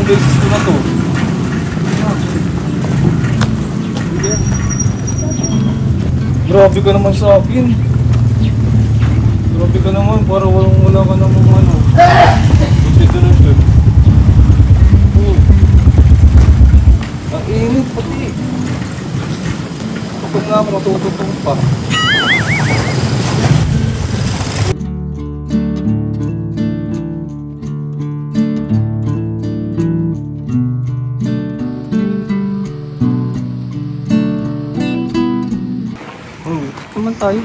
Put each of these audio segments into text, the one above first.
beses ko na to. Grabe ka naman sa akin. Grabe ka naman, para wala ka namang ano. Consideration. Ang init pati. Kapag nga matututong pa. Naman tayo.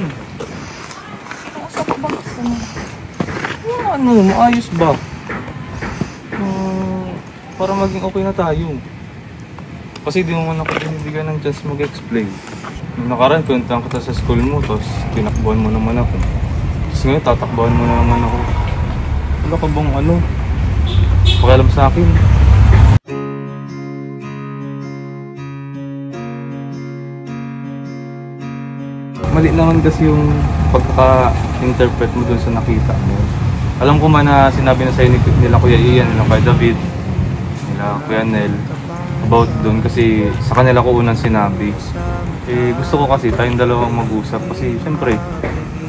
Asa ka ba gusto mo? Ano, maayos ba? Para maging okay na tayo. Kasi di naman ako binibigyan ng chance mag-explain. Nung nakaraan, punta kita sa school mo, tapos tinakbuhan mo naman ako. Tapos ngayon, tatakbuhan mo na naman ako. Wala ka bang ano? Pakialam sa akin. Mali naman kasi yung pagkaka-interpret mo dun sa nakita mo. Alam ko man na sinabi na sa'yo nila Kuya Ian, nila Kuya David, nila Kuya Nel about dun kasi sa kanila ko unang sinabi. Eh gusto ko kasi tayong dalawang mag-usap kasi syempre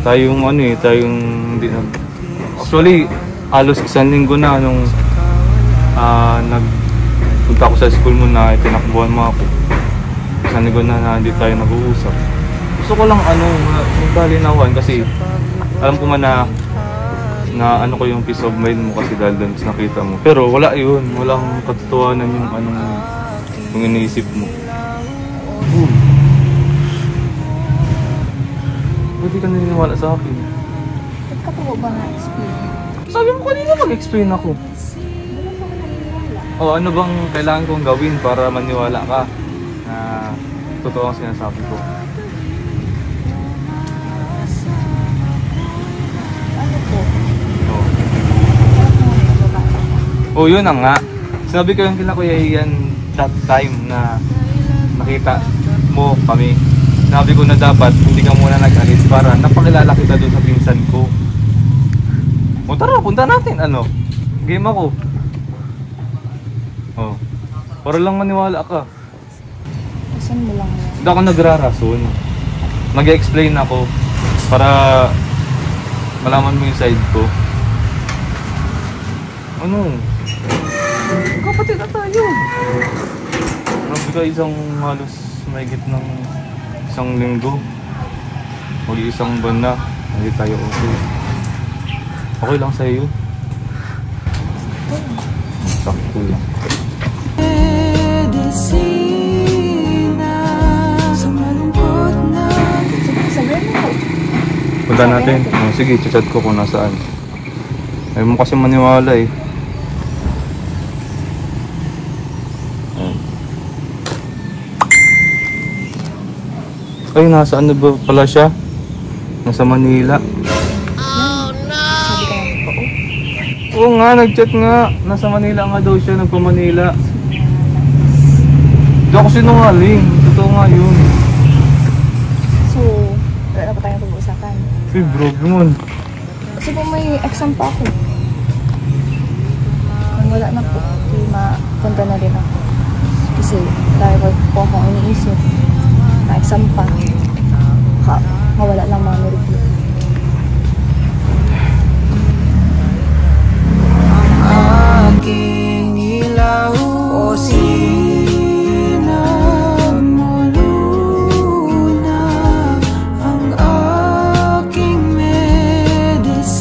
tayong tayong hindi na... Actually, halos isang linggo na nung nagpunta ako sa school mo na itinakbuhan mo ako. Isang linggo na hindi tayo nag-uusap. Gusto ko lang magbalinawan kasi alam ko man na ano ko yung peace of mind mo kasi dahil doon sa nakita mo. Pero wala yun, walang katotohanan yung yung iniisip mo. Pwede ka naniniwala sa akin. Ba't ka pa ba na-explain? Sabi mo kanina mag-explain ako. O ano bang kailangan kong gawin para maniwala ka na totoo ang sinasabi ko? Oh, yun na nga. Sinabi ko yung kila Kuya Ian that time na nakita mo kami. Sinabi ko na dapat hindi ka muna nag-alis para napakilala kita doon sa pinsan ko. O tara, punta natin. Ano? Game ako. Oh. Para lang maniwala ka. Saan mo lang yan? Hindi ako nagrarason. Mag-explain ako para malaman mo yung side ko. Ano? Kapatid na tayo. Grabe ka, isang halos mahigit ng isang linggo. Mag-iisang buwan na. Hindi tayo okay. Okay lang sa'yo. Sakto lang. Punta natin. Sige, chat ko kung nasaan. Ayaw mo kasi maniwala eh. Ay, nasaan na ba pala siya? Nasa Manila. Oh no! Sabi ka lang po. Oo nga, nag-chat nga. Nasa Manila nga daw siya, nagpa-Manila. Hindi ako sinungaling. Totoo nga yun. So, wala na ba tayong pag-uusapan? Uy, bro, naman. Kasi po may exam pa ako. Kung wala na po, di mapunta na rin ako. Kasi dahil po akong iniisip. Na-exam pa. Mawala lang mga review. Ang aking ilaw o sinamuluna, ang aking medisina.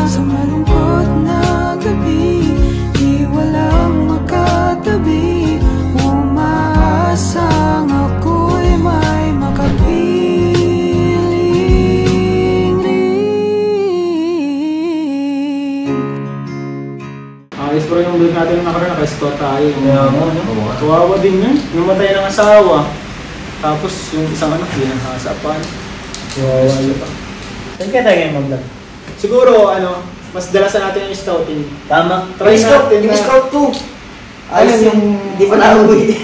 Sa malungkot na gabi, di walang makatabi. Umaasang ako'y may makapiling rin. Ayos pa rin yung vlog natin na nakaraan, naka-score tayo. Kawawa din yun. Namatay ng asawa. Tapos yung isang anak, di nakasapan. Kawawa yun pa. Saan kaya tayo ngayon mag-vlog? Siguro, mas dalasan natin yung scouting. Tama. Try natin yung na- scout 2. Ayos yung di pa nauwi.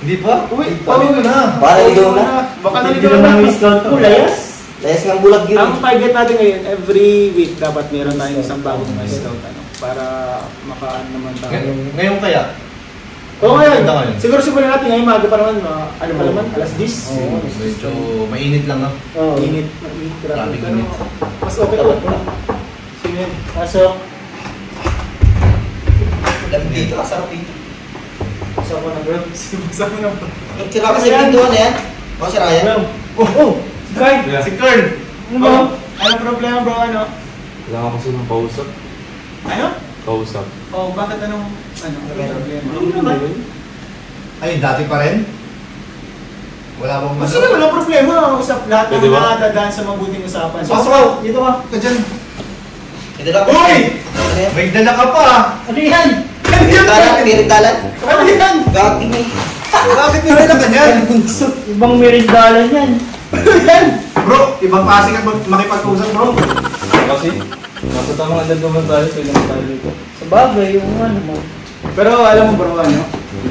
Hindi pa? Uy, pauwi mo na. Baka naligaw na. Baka Hindi naligaw na na. yung scout 2. Layas. Layas ng bulag yun. Ang target natin ngayon, every week dapat meron tayong isang bagong scout. para makaan naman tayo. Ngayon kaya? Oo, ngayon. Ganda ngayon. Siguro simulan natin ngayon, maga pa naman, ano pa naman, alas 10. Oo, medyo mainit lang ah. Oo, init. Grabe. Grabing init. Mas okay to. Sige, pasok. Lamig dito, kasarap dito. Pasok ko na bro. Pasok ko na bro. Sira kasi yung pintuan na yan. Baka sira yan. Oh! Si Carl! Yeah. Si Carl! Ano ba? Anong problema bro? Ano? Kailangan kasi ng kausap. Ano? Kausap. Oh, bakit anong problema? Ano naman? Ay, dati pa rin? Wala bang Kasi na walang problema. Usap lahat ng Pwede ba? nakadadaan sa mabuting usapan. So, Pasok ka! Dito ka dyan. Ito lang. Uy! Ano yan? May dala ka pa! ano yan? Dalan, mirindalan. Ano yan? Gating eh. Bakit may dala ka dyan? Ibang mirindalan yan. Ano yan? Bro, ibang klase ka makipag-usap bro. Kasi, nasa tamang edad naman tayo, pwede na tayo dito. Sa bagay, yung ano mo. Pero alam mo bro, ano?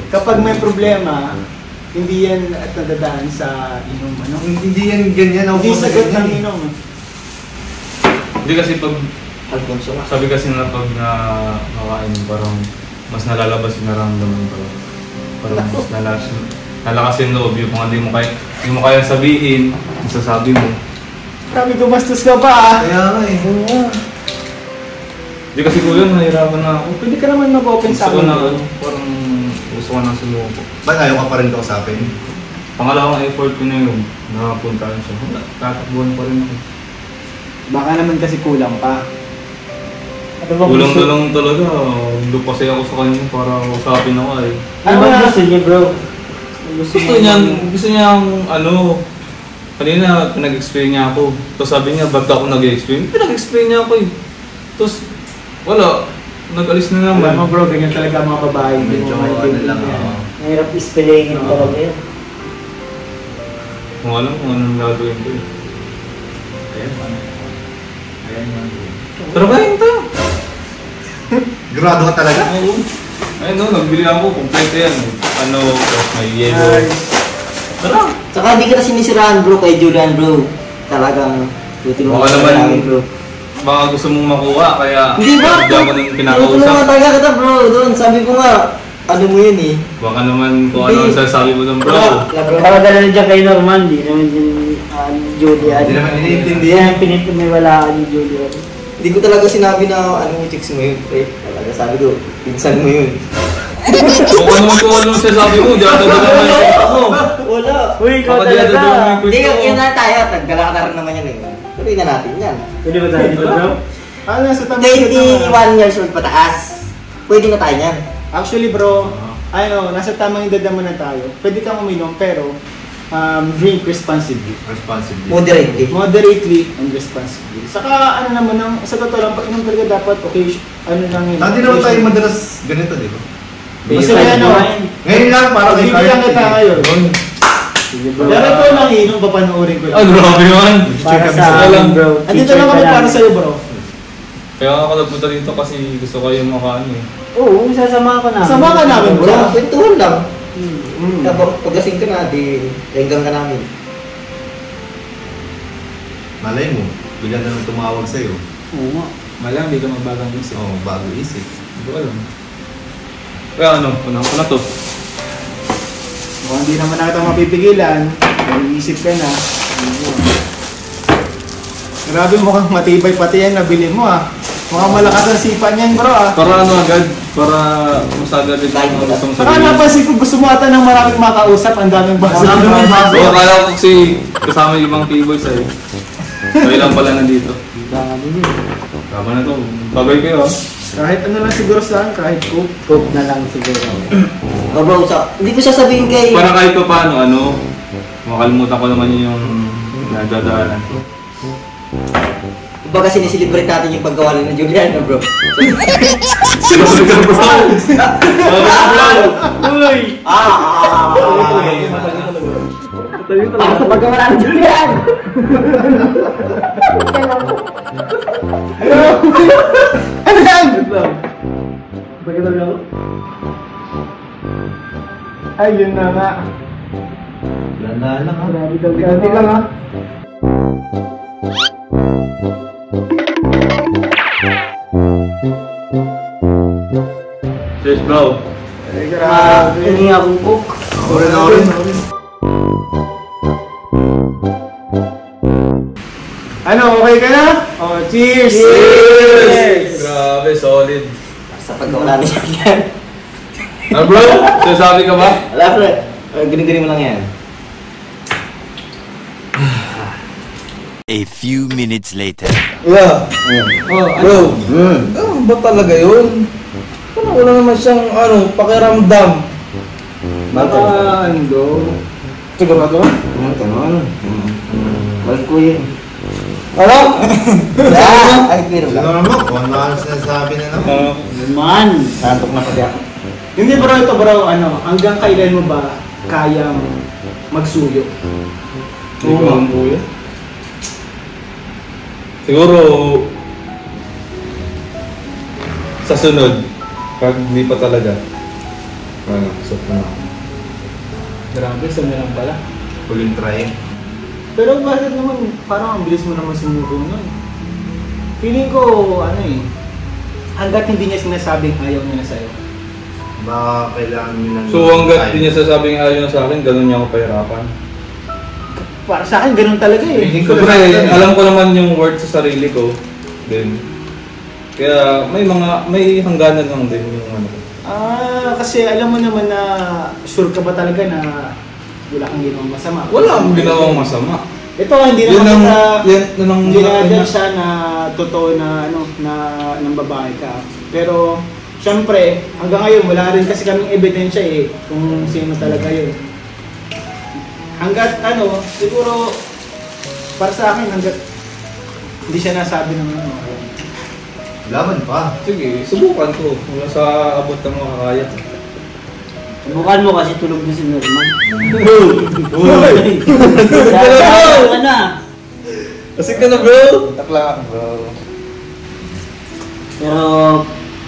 Kapag may problema, hindi yan at nadadaan sa inom, ano? Hindi yan ganyan. Hindi sagot ng inom. Hindi kasi pag, Alfonso nga. sabi kasi na pag nakain, parang mas nalalabas yung naramdaman ko. Parang mas nalakas yung loob yung kung hindi mo kaya sabihin, masasabi mo. Kami gumastos ka pa ah. Kaya nga eh. Hindi kasi ko yun, nahirapan na ako. Pwede ka naman mag-open sa Gusto ko akin. na, parang gusto ko na sumuko. Ba't ayaw ka pa rin kausapin? Pangalawang effort ko na yun, nakapuntaan siya. Wala, tatakbuhan pa rin ako. Baka naman kasi kulang pa. Ano ba Kulang na lang talaga, doon kasi ako sa kanya para usapin ako eh. Ano ba gusto niya bro? Gusto niya ano, kanina pinag-explain niya ako. Tapos sabi niya, ba't ako nag-explain? Pinag-explain niya ako eh. Tapos, wala, nag-alis na naman. Alam mo bro, ganyan talaga mga babae. Medyo ano lang ah. Mahirap ispelingin talaga yun. Kung alam kung anong gagawin ko eh. Ayan man. Ayan man. Pero kain tayo. Grado ka talaga? Oo. Ayun no, nagbili ako, complete yan. Ano, tapos may yellow. Tara! Saka hindi ka na sinisiraan bro kay Julian bro. Talagang tutulungan Baka ka naman, namin bro. baka gusto mong makuha, kaya Hindi ba? hindi ako nang Tutulungan kinakausap. talaga kita bro. Doon, sabi ko nga, ano mo yun eh. Baka naman kung ano ang sasabi mo ng bro. Talaga na dyan kay Norman, di naman din Julian. Hindi naman Hindi iniintindihan. yan pinipiniwalaan ni Julian. Hindi ko talaga sinabi na ano yung chicks mo yun, pre. Talaga sabi ko, pinsan mo yun. Kung ano sasabi mo, di ako naman yung ako. Wala. Uy, ikaw Baka di ako talaga. naman yung Hindi, kwento yun ko. na tayo. Nagkalakaran naman yan eh. Tuloy na natin yan. Pwede ba tayo dito bro? Ano, sa tabi 21 years old pataas. Pwede na tayo yan. Actually bro, ano, nasa tamang edad naman na tayo. Pwede kang uminom pero drink responsibly. Responsibly. Moderately. And responsibly. Saka ano naman, sa totoo lang, pag inom talaga dapat ano lang yun. Dati naman tayo madalas ganito, di ba? Kasi ano, Ngayon lang, parang kay bibigyan kita ngayon. Sige bro. Pero ito lang inom, papanoorin ko. Ah, grabe naman. Para kami sa sa amin bro. Andito lang kami para sa'yo bro. Kaya ako nagpunta dito kasi gusto ko yung makaano eh. Oo, sasama ko na. Sama ka namin bro. Wala, kwentuhan lang. Mm. Tapos paglasing ka na, di hanggang ka namin. Malay mo, bigyan na lang tumawag sa'yo. Oo nga. Malang, hindi ka magbagang isip. Oo, bago isip. Hindi ko alam. Kaya ano, unang ko na to. Kung hindi naman nakita mapipigilan, mag-iisip ka na. Grabe, mukhang matibay pati yan nabili mo ah. Mukhang malakas ang sipa niyan bro ah. Para ano agad, para masagad din Tayo ang gustong Saka sabihin. napansin ko gusto mo ata ng maraming makausap, ang daming baso. Ang daming baso. Oo, akala ko kasi kasama yung ibang P-boys eh. Kayo lang pala nandito. Dami yun. Tama na to. Bagay kayo ah. Kahit ano lang siguro saan, kahit cook. Coke na lang siguro. Oh, bro, hindi ko sasabihin kay... Para kahit pa paano, ano, makalimutan ko naman yung nadadaanan ko. Kumbaga sinisilibrate natin yung paggawa ng Julian, no, bro. Sino ko nagka bro? Uy! Para sa paggawa ng Julian! Ano yan? Pagkatapos ako? Ay, yun na nga. Landa lang ha. Grabe daw. Ganti lang ha. Bro. Hindi akong cook. Orin. Ano, okay ka na? Oh, cheers! Grabe, solid. Sa pagkawala niya yan. Ah, bro, sasabi ka ba? Wala, pre. Galing-galing mo lang yan. A few minutes later. Yeah. Oh, Bro, ano ba talaga yun? Wala naman siyang pakiramdam. Ano? Sigurado? Ganon. Balik ko yun. Ano? Ay, meron Ano lang. naman? Kung ano sinasabi na naman. Man! Santok na pati ako. Hindi bro, ito bro, hanggang kailan mo ba kayang magsuyo? Hindi ko ang buya. Siguro sa sunod, pag hindi pa talaga, stop na ako. Grabe, sa lang pala. Huling try. Pero bakit naman, parang ang bilis mo naman sumuko nun. Feeling ko, hanggat hindi niya sinasabing ayaw niya na sa'yo. Baka kailangan nyo ng... So hanggat di niya sasabing ayaw na sa akin, ganun niya ako pahirapan. Para sa akin, ganun talaga eh. Siyempre, alam ko naman yung worth sa sarili ko. Then, kaya may hangganan lang din yung Kasi alam mo naman na sure ka ba talaga na wala kang ginawang masama? Wala akong ginawang masama. Ito, hindi Yun naman ang- kita, yan ang- hindi na siya na totoo na, ng babae ka. Pero, syempre, hanggang ngayon, wala rin kasi kaming ebidensya eh, kung sino talaga yun. Hanggat, siguro, para sa akin, hanggat hindi siya nasabi ng Laban pa. Sige, subukan ko. Wala sa abot ng makakaya. Subukan mo kasi tulog na si Norman. Bro! na! Kasi ka na, bro! Takla ako, bro. Pero,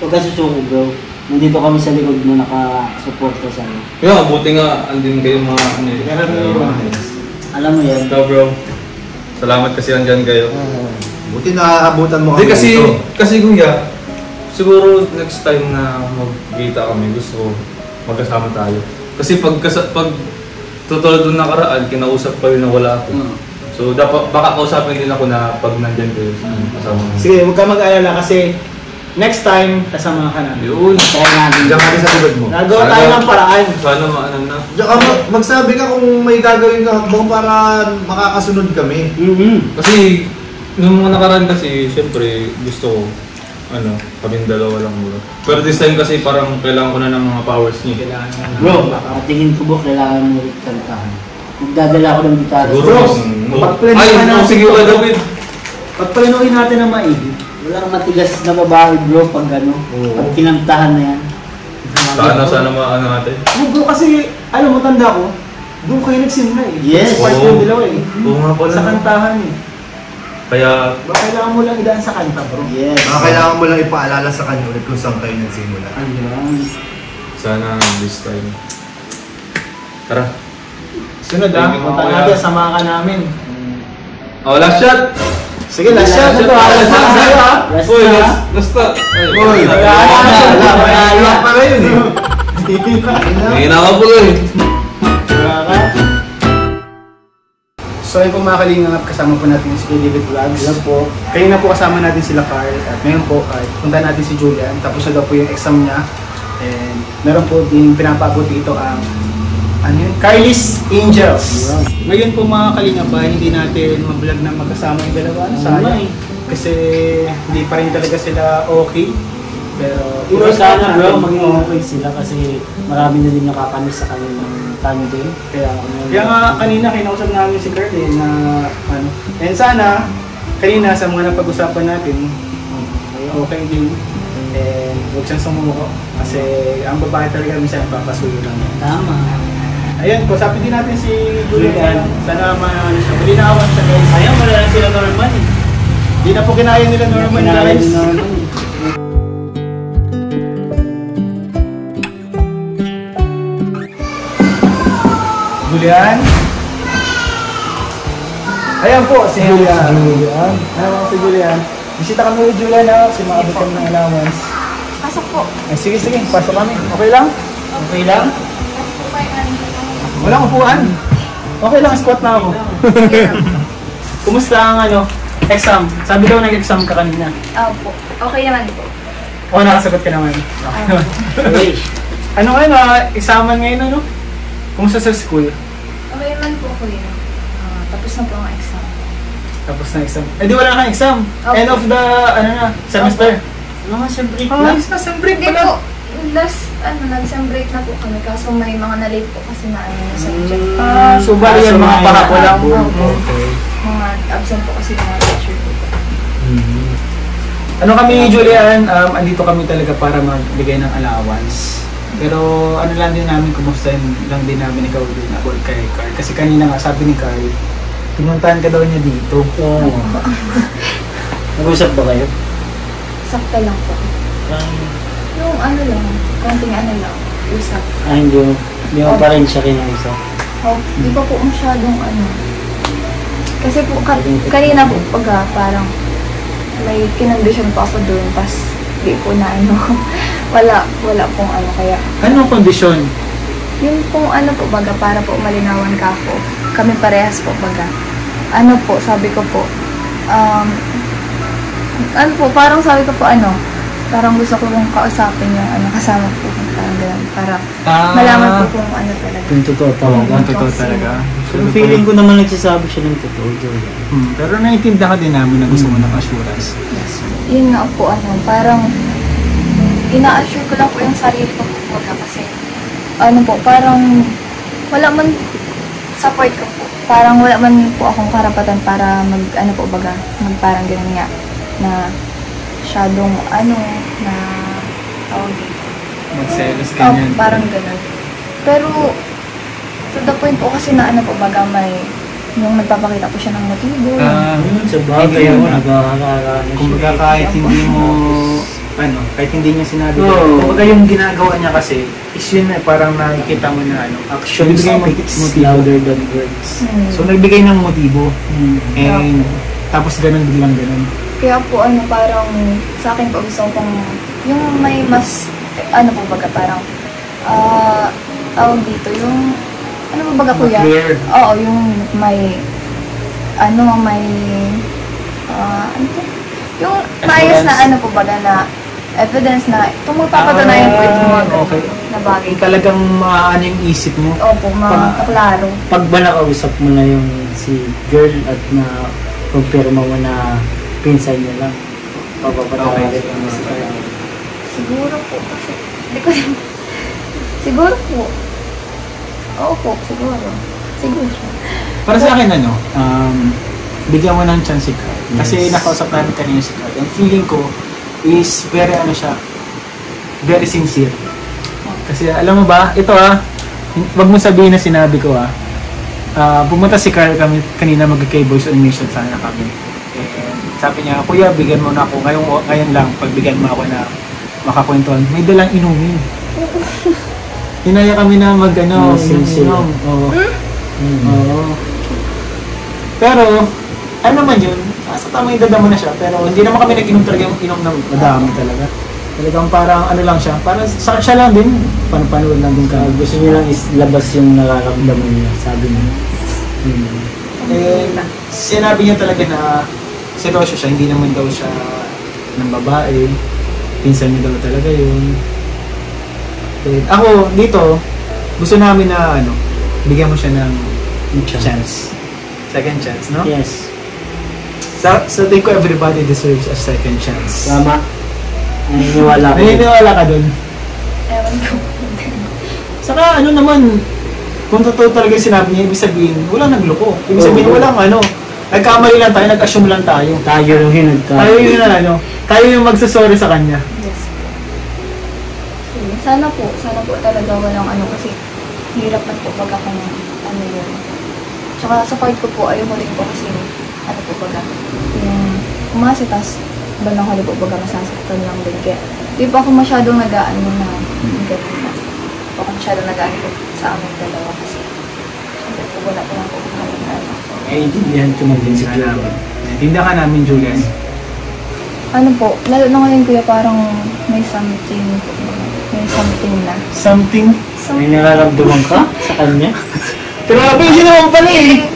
huwag ka susuko bro. Nandito kami sa likod mo nakasuporta sa iyo. Yeah, buti nga, andin kayo mga Alam mo yan. Ikaw, bro. Salamat kasi andyan kayo. Buti naaabutan mo Hindi kami dito. kasi kuya, siguro next time na magkita kami, gusto ko magkasama tayo. Kasi pag tutulad doon nakaraan, kinausap pa rin na wala ako. So dapat baka kausapin din ako na pag nandyan kayo kasama mo. Sige, huwag ka mag-alala kasi next time, kasama ka na. Yun. Try natin. Diyan kami sa likod mo. Nagawa tayo ng paraan. Sana maano na. Diyan ka, magsabi ka kung may gagawin ka habang para makakasunod kami. Kasi nung mga nakaraan kasi, syempre gusto ko kaming dalawa lang muna. Pero this time kasi parang kailangan ko na ng mga powers niya. Bro, tingin ko ba kailangan mo ulit kantahan? Magdadala ako ng gitara. Siguro, pagplanuhan natin. sige ka, David. Pagplanuhin natin ng maigi. Walang matigas na babae bro pag pag kinantahan na yan. Sana maano natin. Bro, kasi, alam mo, tanda ko, doon kayo nagsimula eh. Yes. Part yung dalawa eh. Oo nga pala. Sa kantahan eh. Kaya, Kailangan mo lang idaan sa kanta, bro. Yes. Kailangan mo lang ipaalala sa kanya ulit kung saan kayo nagsimula. Ayun. sana this time. Tara. Sunod ah, punta natin, samahan ka namin. Oh, last shot! Sige, last shot. Ito ah, last shot sa'yo ah. Uy, last shot! Uy! Wala pa rin yun eh. May ka po eh. So ayun po mga kalingap, kasama po natin si David Vlogs. Alam po, kayo na po kasama natin sila Carl. At ngayon po, punta natin si Julian. Tapos na daw po yung exam niya. And meron po din pinapabot dito ang Carly's Angels. Ngayon po mga kalingap, hindi natin mag-vlog na magkasama yung dalawa. Sayang. Kasi hindi pa rin talaga sila okay. Pero Sana bro, maging okay sila kasi marami na din nakakamiss sa kanilang tandem. Kaya nga kanina kinausap namin si Kurt na and sana kanina sa mga napag-usapan natin okay din and huwag siyang sumuko kasi ang babae talaga minsan papasuyo lang. Tama. Ayun, kusapin din natin si Julian. Sana malinawan siya guys. Ayaw, wala lang sila Norman eh. Hindi na po kinaya nila Norman guys. Julian. Ayan po, si Julian. Ayan po si Julian. Bisita kami ni Julian ha, kasi maabot kami ng allowance. Pasok po. Ay, sige, pasok kami. Okay lang? Okay lang? Walang upuan? Okay lang, squat na ako. Kumusta ang exam? Sabi daw nag-exam ka kanina. Opo. Okay naman po. Oo, nakasagot ka naman. Okay naman. Examen ngayon Kumusta sa school? Okay naman po ko yun. Tapos na po ang exam. Tapos na exam. Eh di wala kang exam. Okay. End of the, semester. Sa break Ah, sa break Hindi pala. po. Nag-sem break na po kami. Kaso may mga na-late po kasi na subject. So bali yan mga pahapon lang. Okay. Mga absent po kasi mga teacher po. Ano kami, Julian, andito kami talaga para magbigay ng allowance. Pero ano lang din namin, kumustahin lang din namin ikaw din about kay Carl. Kasi kanina nga sabi ni Carl, pinuntahan ka daw niya dito. Oo. Nag-usap ba kayo? Sakto lang po. Yung konting usap. Hindi mo pa rin siya kinausap. Di pa po masyadong Kasi po kanina po parang may kinondisyon pa ako doon, tas di po na wala pong kaya. Anong kondisyon? Yung pong po para po malinawan ka po. Kami parehas po po, sabi ko po, parang sabi ko po parang gusto ko pong kausapin yung kasama po, parang gano'n, para malaman po kung talaga. Yung totoo talaga. Yung totoo talaga. So, feeling ko naman nagsasabi siya ng totoo. Pero naiintindihan din namin na gusto mo ng assurance. Yes. Yun nga po, parang ina-assure ko lang po yung sarili ko po kasi parang wala man support ko po. Parang wala man po akong karapatan para parang ganun nga na masyadong na tawag dito. Magselos ganyan. Parang ganun. Pero to the point po kasi na may yung nagpapakita po siya ng motibo. Sa bagay mo, nag-aalala siya. Kumbaga kahit hindi mo kahit hindi niya sinabi. Kumbaga yung ginagawa niya kasi is yun parang nakikita mo na actions speaks louder than words. So nagbigay ng motibo. And tapos biglang ganun. Kaya po parang sa akin po gusto kong yung may mas parang tawag dito yung kuya? Clear. Oo, yung may yung maayos na na evidence na magpapatunayan po itong mga na bagay. Talagang yung isip mo. Opo, makaklaro. Pag ba nakausap mo na yung si girl at na kumpirma mo na pinsan niya lang, papapatawarin mo si Carl? Siguro po kasi siguro po. Oo po, siguro. Para sa akin bigyan mo ng chance si Carl. Kasi nakausap namin kanina si Carl. Ang feeling ko is very very sincere. Kasi alam mo ba, ito wag mo sabihin na sinabi ko pumunta si Carl kami kanina mag-K Boys on mission sana kami. Sabi niya, kuya, bigyan mo na ako ngayon lang, pagbigyan mo ako na makakwentuhan. May dalang inumin. Hinaya kami na inom. Pero, man yun, sa tama yung dadamo na siya, pero hindi naman kami nag-inom talaga yung inom na madami talaga. Talagang parang lang siya, parang siya lang din, panood lang din ka. Gusto niya lang labas yung nararamdaman niya, sabi niya. Sinabi niya talaga na seryoso siya, hindi naman daw siya ng babae, pinsan niya daw talaga yun. Ako, dito, gusto namin na bigyan mo siya ng chance. Second chance, no? Yes. So think ko everybody deserves a second chance. Tama. Naniniwala ko. Naniniwala ka dun? Ewan ko. Saka naman, kung totoo talaga yung sinabi niya, ibig sabihin, walang nagloko. Ibig sabihin, walang nagkamali lang tayo, nag-assume lang tayo. Tayo yung tayo yung magsasorry sa kanya. Yes. Sana po talaga walang kasi hirap na po pag akong yun. Tsaka sa part ko po, ayoko rin po kasi yung umasa, tas bandang hali po masasaktan lang din. Kaya di pa ako masyadong nag-aano na gano'n na. Di pa ako masyadong nag-aano po sa aming dalawa kasi siyempre po wala po lang po kami na intindihan ko na din si Julian. Intindihan ka namin, Julian. ano po, lalo na ngayon kuya, parang may something na. Something? May nararamdaman ka sa kanya? Grabe, yun naman pala eh.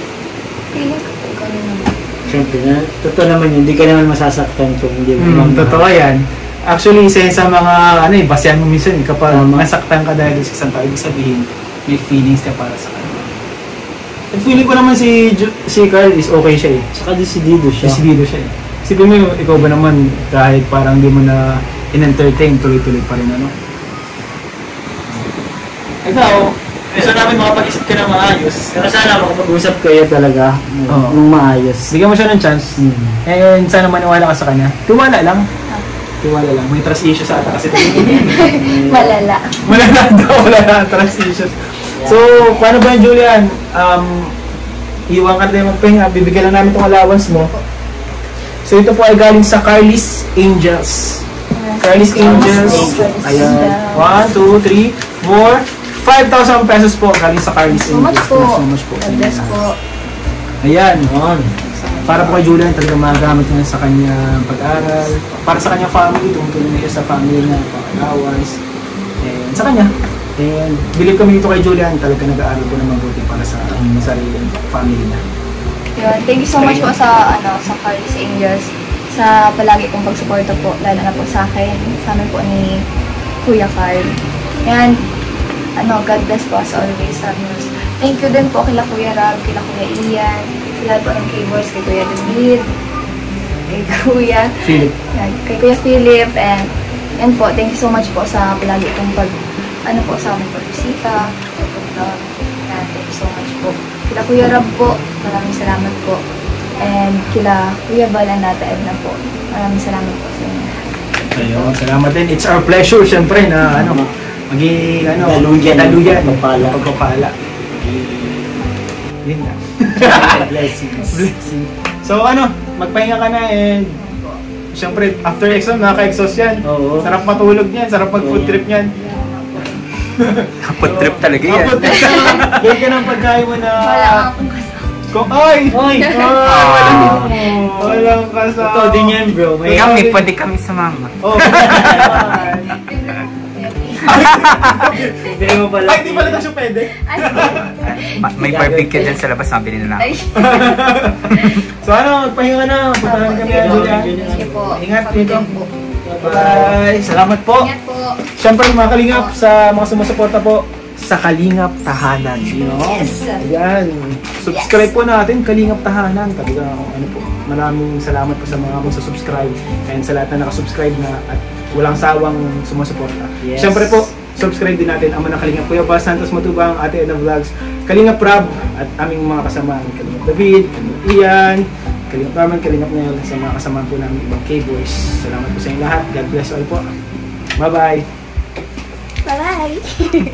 Feeling ko po ganun naman. Siyempre na, totoo naman yun, hindi ka naman masasaktan kung hindi mo naman. Totoo yan. Actually, isa sa mga, basehan mo minsan, kapag Tama. nasaktan ka dahil sa isang tao, ibig sabihin, may feelings ka para sa kanya. At feeling ko naman si Carl is okay siya eh. Saka decidido siya. Decidido siya eh. Isipin mo, ikaw ba naman, kahit parang di mo na in-entertain, tuloy-tuloy pa rin ano. Ikaw, gusto namin makapag-isip ka na maayos. Pero sana makapag-usap kayo talaga Oo. ng maayos. Bigyan mo siya ng chance. And sana maniwala ka sa kanya. Tiwala lang. Tiwala lang. May trust issues ata kasi. Malala. Malala daw. Wala na trust issues. So, paano ba yun, Julian? Iwan ka na magpahinga. Bibigyan lang namin itong allowance mo. So, ito po ay galing sa Carly's Angels. Carly's Angels. Ayan. 1, 2, 3, 4, 5,000 pesos po galing sa Carly's So much Angels. po. So much po. God bless po. Ayan. Para po kay Julian, talagang magagamit niya sa kanyang pag-aral. Para sa kanyang family, tumutulong niya sa family niya, pang-allowance. And sa kanya. And believe kami dito kay Julian, talaga nag-aaral po ng mabuti para sa sarili family niya. Yun. Thank you so much po sa Carly's Angels. Sa palagi pong pagsuporta po, lalo na po sa akin, sa amin po ni Kuya Carl. And God bless po as always sa news. Thank you din po kila Kuya Rab, kila Kuya Ian, sila po ng K-Boys, kay Kuya David, kay Kuya Philip. Kay Kuya Philip, and po, thank you so much po sa palagi pong sa aming pagbisita. Thank you so much po. Kila Kuya Rab po, maraming salamat po. And kila Kuya Bal and Nata Edna po, maraming salamat po sa inyo. Ayun, salamat din. It's our pleasure, syempre, na daluyan, pagpapala. Yun na. Blessings. So magpahinga ka na and syempre, after exam, nakaka-exhaust yan. Oo. Sarap matulog niyan, sarap mag-food trip niyan. Food trip talaga yan. Food trip na. Gawin ka ng pagkain mo na... Wala akong kasama. Ay! Ay! Walang kasama. Totoo din yan, bro. May Kami, pwede kami sa mama. Oh, Hindi mo pala. ay, di pala na siya pwede. May barbecue dyan sa labas, nabili na namin. So magpahinga na. Puntahan kami na Julian. Sige po. Ingat dito. po. Bye! Salamat po. Ingat po. Siyempre mga kalingap sa mga sumusuporta po sa Kalingap Tahanan. Yes. Ayan. Subscribe po natin, Kalingap Tahanan. Talagang maraming salamat po sa mga subscribe and sa lahat na nakasubscribe na at walang sawang sumusuporta. Yes. Siyempre po, subscribe din natin ang mga Kalingap Kuya Bal Santos Matubang, Ate Edna Vlogs, Kalingap Rab at aming mga kasama, Kalingap David, Kalingap Ian, Kalingap Raman, Kalingap Nel, sa mga kasama po namin ibang K-Boys. Salamat po sa inyo lahat. God bless all po. Bye-bye! Bye-bye.